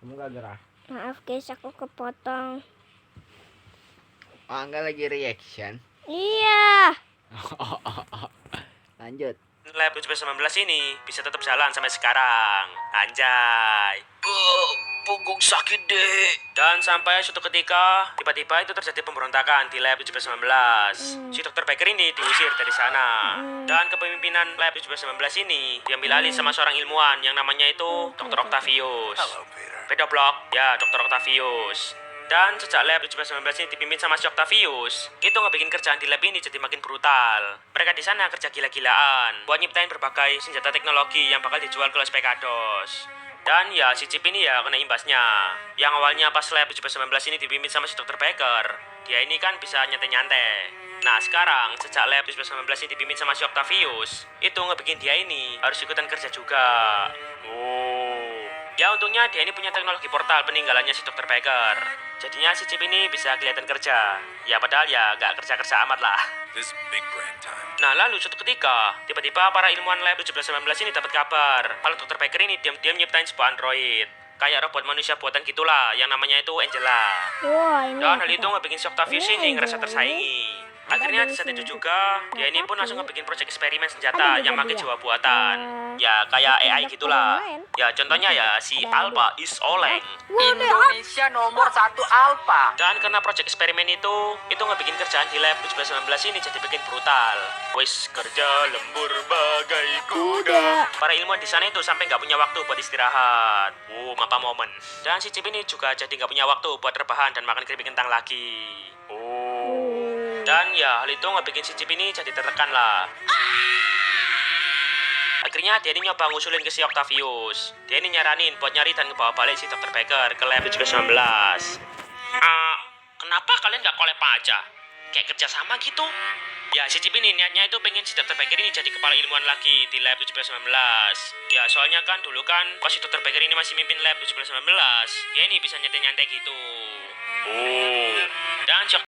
Kamu gak gerak. Maaf guys, aku kepotong. Angga lagi reaction. Iya. Lanjut. Lab 19 ini bisa tetap jalan sampai sekarang. Anjay. Punggung sakit deh. Dan sampai suatu ketika tiba-tiba itu terjadi pemberontakan di Lab 19. Si Dr. Baker ini diusir dari sana. Dan kepemimpinan Lab 19 ini diambil alih sama seorang ilmuwan yang namanya itu Dr. Octavius. Beda blok. Ya, Dr. Octavius. Dan sejak lab 19 ini dipimpin sama si Octavius, itu ngebikin kerjaan di lab ini jadi makin brutal. Mereka di sana kerja gila-gilaan buat nyiptain berbagai senjata teknologi yang bakal dijual ke Los Pecados. Dan ya si Chip ini ya kena imbasnya. Yang awalnya pas lab 19 ini dipimpin sama si Dr. Baker, dia ini kan bisa nyantai-nyantai. Nah sekarang sejak lab 19 ini dipimpin sama si Octavius, itu ngebikin dia ini harus ikutan kerja juga. Ya untungnya dia ini punya teknologi portal peninggalannya si Dr. Baker. Jadinya si Chip ini bisa kelihatan kerja. Ya padahal ya nggak kerja-kerja amat lah. Nah lalu suatu ketika, tiba-tiba para ilmuwan lab 1719 ini dapat kabar kalau Dr. Baker ini diam-diam nyiptain sebuah android. Kayak robot manusia buatan gitulah yang namanya itu Angela. Wah, ini. Dan hal itu ngebikin si Octavius ini ngerasa tersaingi. Akhirnya di saat itu juga, dia ini pun langsung ngebikin proyek eksperimen senjata yang pakai jiwa buatan. Ya kayak AI gitulah. Ya contohnya ya si Alpha is Oleng. Indonesia nomor 1 Alpha. Dan karena proyek eksperimen itu ngebikin kerjaan di lab 19 ini jadi bikin brutal. Wis kerja lembur bagai kuda. Para ilmuwan di sana itu sampai nggak punya waktu buat istirahat. Mapa momen. Dan si Chip ini juga jadi nggak punya waktu buat rebahan dan makan keripik kentang lagi. Dan ya hal itu ngebikin si Chip ini jadi tertekan lah. Akhirnya dia ini nyoba ngusulin ke si Octavius. Dia ini nyaranin buat nyari dan ngebawa balik si Dr. Baker ke lab 19. Kenapa kalian nggak collab aja? Kayak kerja sama gitu. Ya si Chip ini niatnya itu pengen si Dr. Baker ini jadi kepala ilmuwan lagi di lab 19. Ya soalnya kan dulu kan pas si Dr. Baker ini masih mimpin lab 19, dia ini bisa nyantai-nyantai gitu. Dan si